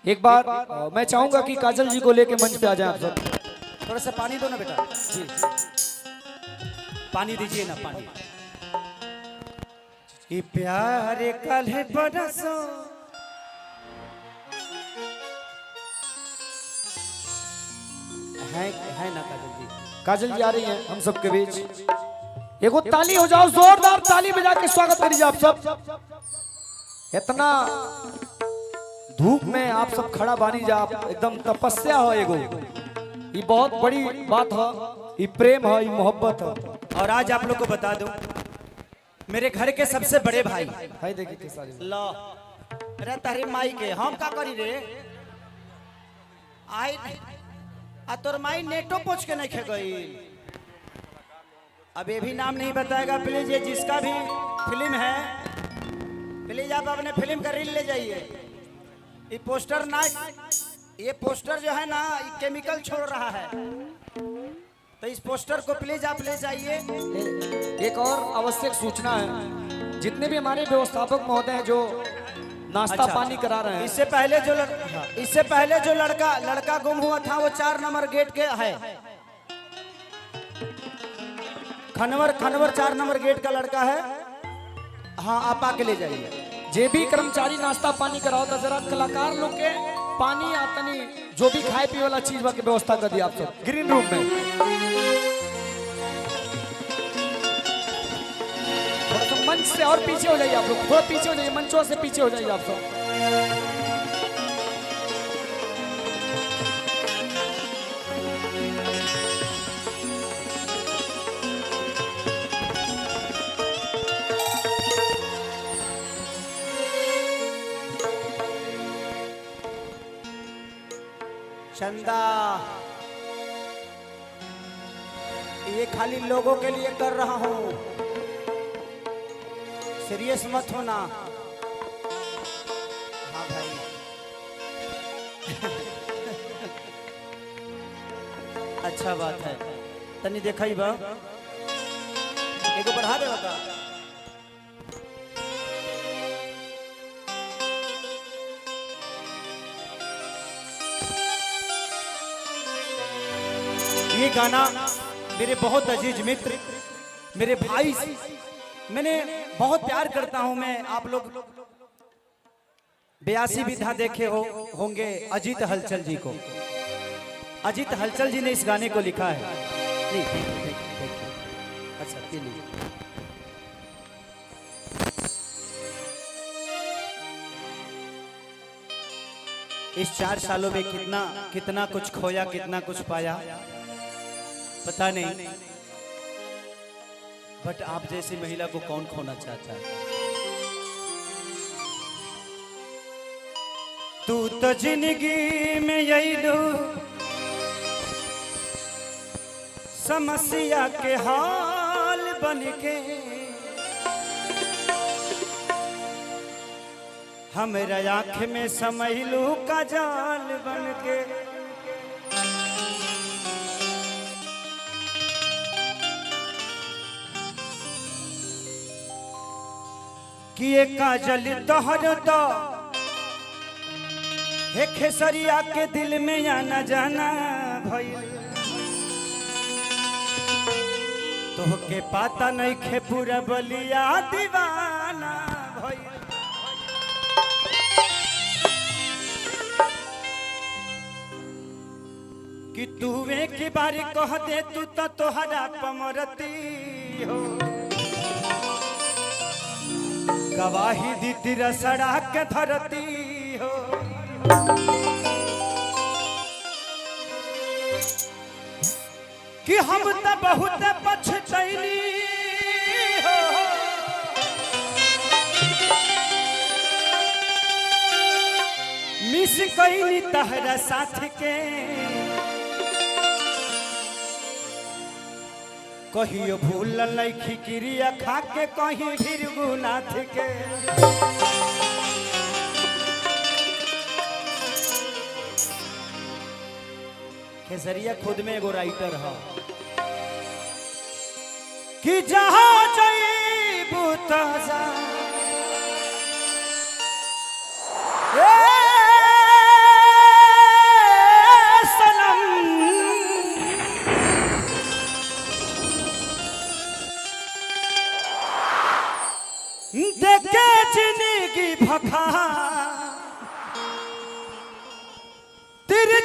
एक बार मैं चाहूंगा कि काजल जी को लेके मंच पे आ जाए आप सब। थोड़ा सा पानी दो ना बेटा जी, पानी दीजिए ना पानी। ये प्यार कल है बरसो है ना काजल जी? काजल जी आ रही हैं हम सबके बीच। एगो ताली हो जाओ, जोरदार ताली बजा के स्वागत करिए आप सब। इतना धूप में आप सब खड़ा बानी जा, एकदम तपस्या हो एगो, ये बहुत बड़ी बात है, ये प्रेम है, ये मोहब्बत है। और आज आप लोग को बता दूं, मेरे घर के सबसे बड़े भाई भाई देखिए सारी लो रे तारी माई के हम का करी रे आई आ तोर माई नेटो पोछ के नहीं खे गई। अब ये भी नाम नहीं बताएगा प्लीज, ये जिसका भी फिल्म है प्लीज आप अपने फिल्म का रील ले जाइए। ये पोस्टर ना, ये पोस्टर जो है ना ये केमिकल छोड़ रहा है, तो इस पोस्टर को प्लीज आप ले जाइए। एक और आवश्यक सूचना है, जितने भी हमारे व्यवस्थापक महोदय हैं जो नाश्ता पानी करा रहे हैं, इससे पहले जो लड़का गुम हुआ था वो 4 नंबर गेट के है, खनवर 4 नंबर गेट का लड़का है। हाँ आप आके ले जाइए। जे भी कर्मचारी नाश्ता पानी कराओ तो जरा कलाकार लोग के पानी आतनी जो भी खाए पी वाला चीज की व्यवस्था कर दिया आप सब ग्रीन रूम में। थोड़ा सा मंच से और पीछे हो जाइए आप लोग, थोड़ा पीछे हो जाइए, मंचों से पीछे हो जाइए आप सब। चंदा ये खाली लोगों के लिए कर रहा हूं, सीरियस मत होना। हाँ भाई अच्छा बात है, तनी देखा ही बा एगो बढ़ा दे बता। ये गाना मेरे बहुत अजीज मित्र, मेरे भाई, मैंने बहुत प्यार करता हूं मैं। आप लोग 82 विधा देखे होंगे अजीत हलचल जी को। अजीत हलचल जी ने इस गाने को लिखा है। अच्छा इस 4 सालों में कितना कुछ खोया, कितना कुछ पाया पता नहीं, बट आप जैसी महिला को कौन खोना चाहता है। तू तो जिंदगी में यही लो समस्या के हाल बन के, हमारा आँख में समैलू का जाल बन के। किए काजल तोहर तो हे खेसरिया के दिल में आना जाना भइल, तोहके पाता नहीं खे पूरा बलिया दीवाना भइल। कि तू एक बार कह दे तू तो तोहरा पमरती हो, गवाही दी तेरा सड़क के धरती हो। कि हम तो बहुत पछतैनी हो, मिस कैनी तहरा साथ के, कहियो भूल लैखी क्रिया खा के कहीं भीरगुनाथ के। खेसरिया खुद में एगो राइटर है कि जहाँ जईबू तजा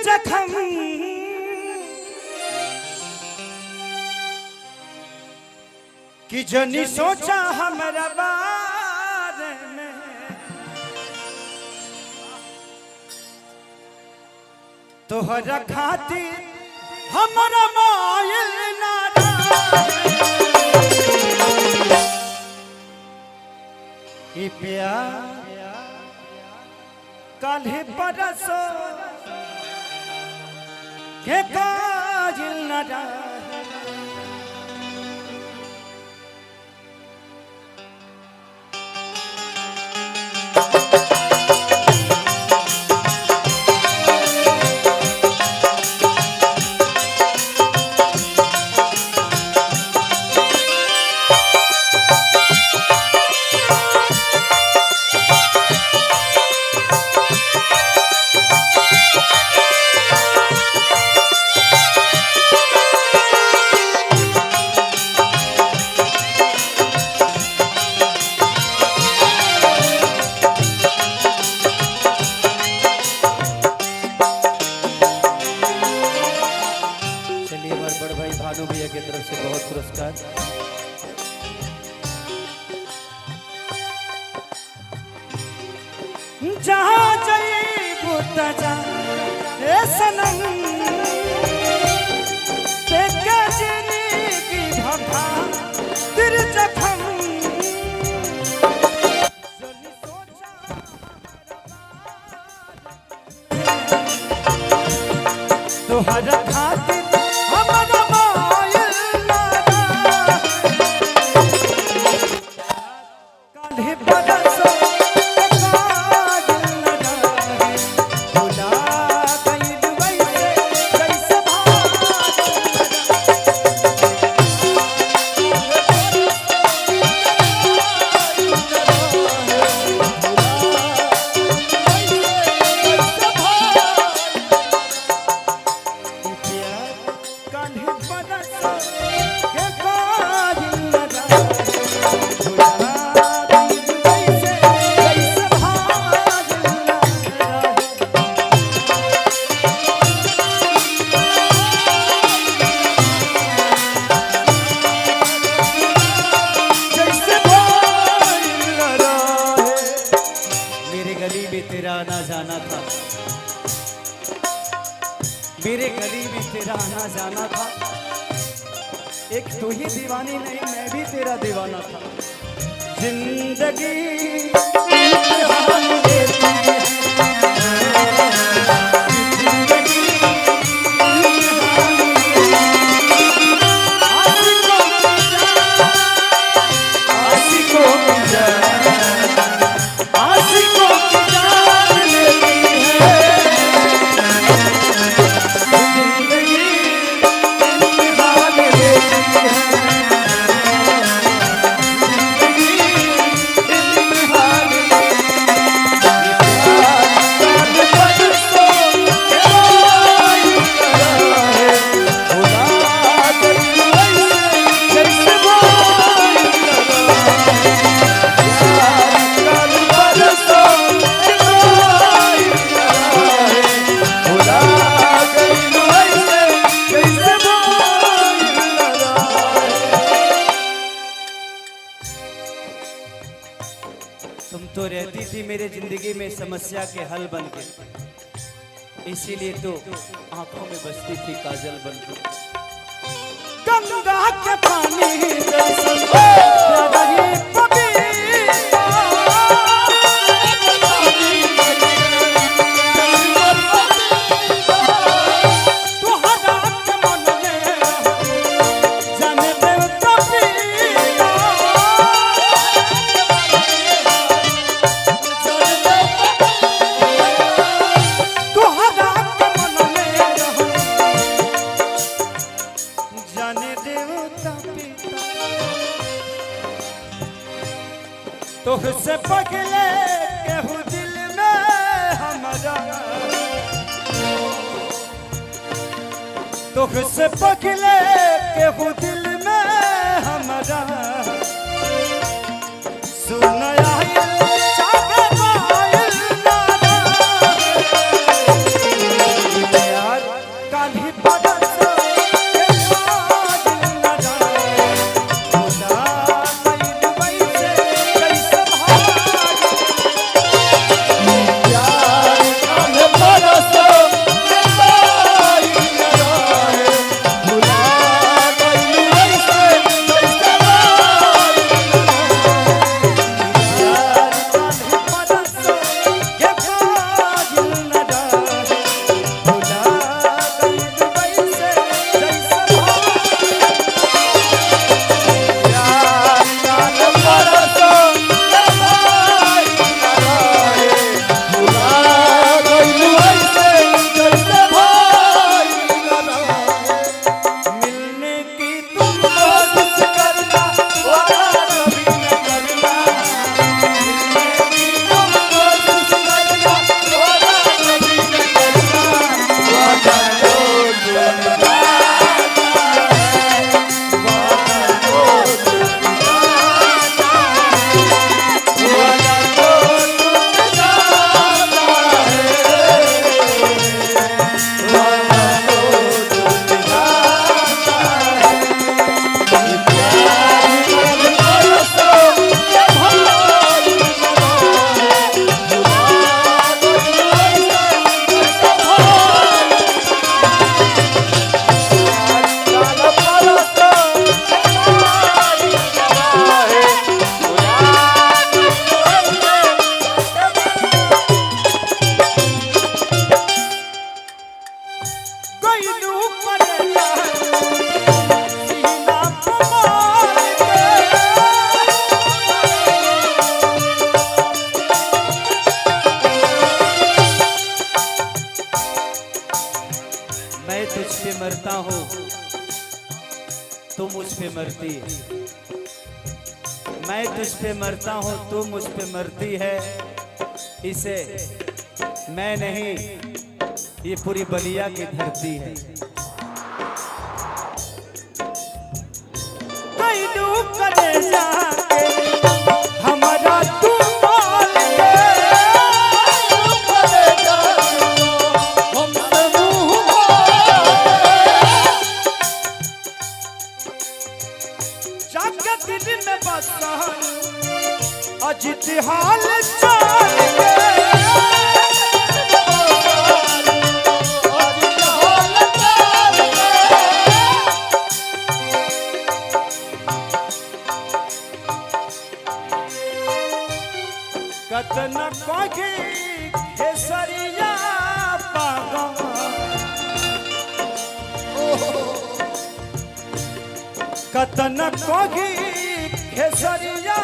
जखम कि जनी सोचा हमरा बारे में तोहरा खातिर हमरा मायल नारा ई प्यार काल्हे परसो के काजिल नारा भानु भैया की तरफ से बहुत पुरस्कार। जहाँ जईबू तजा ए सनम तेके जिंदगी भभा तिर जखम तोहरा खातिर हमरा मायल नारा काल्हे बरसो तेरा आना जाना था, मेरे गली में तेरा आना जाना था, एक तू ही दीवानी नहीं मैं भी तेरा दीवाना था। जिंदगी तुम तो रहती थी मेरे जिंदगी में समस्या के हल बन के, इसीलिए तो आंखों में बसती थी काजल बन के। गंगा के पानी तुझसे पगले केहू दिल में हमारा, तुझसे पगले केहू दिल में हमारा, सुनाया चाहे मायल नारा पे मरता हूँ तू मुझ पे मरती है, मैं तुझ पे मरता हूँ तू मुझ पे मरती है। इसे मैं नहीं, ये पूरी बलिया की धरती है। कई डूब करे जाके हमारा तू माल के, जाके दिल में बसा अजित हाल चाल के, कतन कोगी खेसरिया पागा, कतन कोगी खेसरिया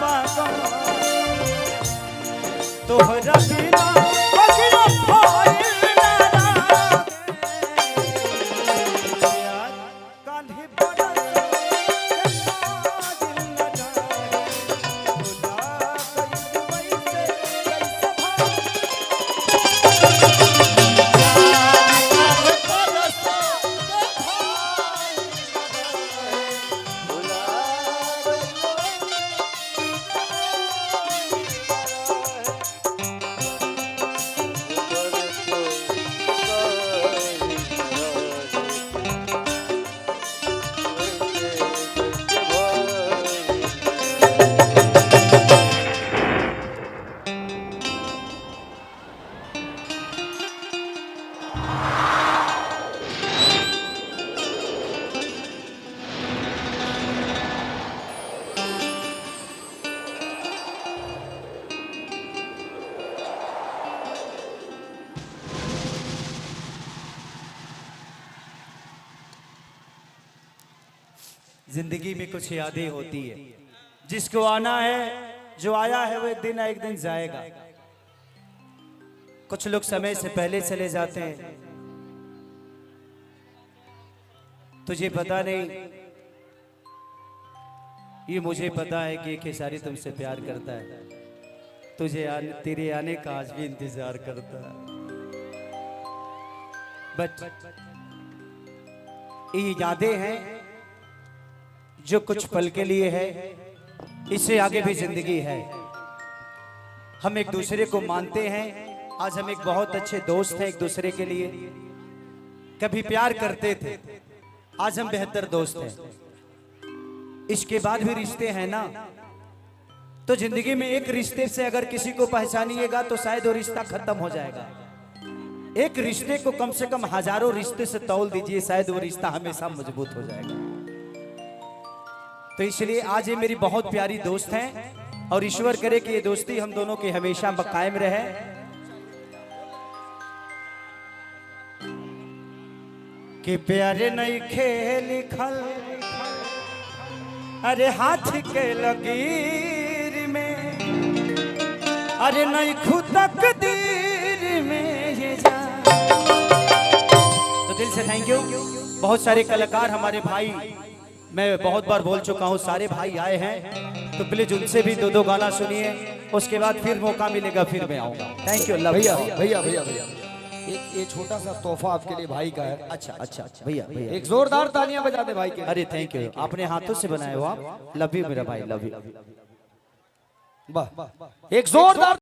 पागा, तोहरा बिना बगिया भइल ना यार, कान्हे बड़ा दिल न जाए, खुदा कई वैसे कैसे जिंदगी में कुछ यादें होती है, जिसको आना है, जो आया है वो एक दिन जाएगा। कुछ लोग समय से पहले चले जाते हैं, तुझे पता नहीं, ये मुझे पता है कि खेसारी तुमसे प्यार करता है, तेरे आने का आज भी इंतजार करता है। बट ये यादें हैं जो कुछ पल के लिए है, इससे आगे भी जिंदगी है। हम एक दूसरे को मानते हैं, आज हम एक बहुत अच्छे दोस्त हैं एक दूसरे के लिए। कभी प्यार करते थे, आज हम बेहतर दोस्त हैं। इसके बाद भी रिश्ते हैं ना, तो जिंदगी में एक रिश्ते से अगर किसी को पहचानिएगा तो शायद वो रिश्ता खत्म हो जाएगा। एक रिश्ते को कम से कम हजारों रिश्ते से तौल दीजिए, शायद वो रिश्ता हमेशा मजबूत हो जाएगा। तो इसलिए आज ये मेरी बहुत प्यारी दोस्त हैं और ईश्वर करे कि ये दोस्ती हम दोनों की हमेशा कायम रहे। कि प्यारे नहीं खेल लिखल अरे हाथ के लकीर में, अरे नहीं खुद तकदीर में ये जा। तो दिल से थैंक यू। बहुत सारे कलाकार हमारे भाई, मैं बहुत बार बोल चुका हूँ, सारे भाई आए हैं, तो प्लीज उनसे भी दो गाना सुनिए, उसके बाद फिर मौका मिलेगा फिर मैं आऊंगा। Thank you. भैया भैया भैया भैया एक ये छोटा सा तोहफा आपके लिए भाई का है। अच्छा अच्छा अच्छा भैया भैया एक जोरदार तालियां बजा दे भाई के। अरे थैंक यू, आपने हाथों से बनाए हो आप। लव यू मेरा भाई, लव यू। वाह, एक जोरदार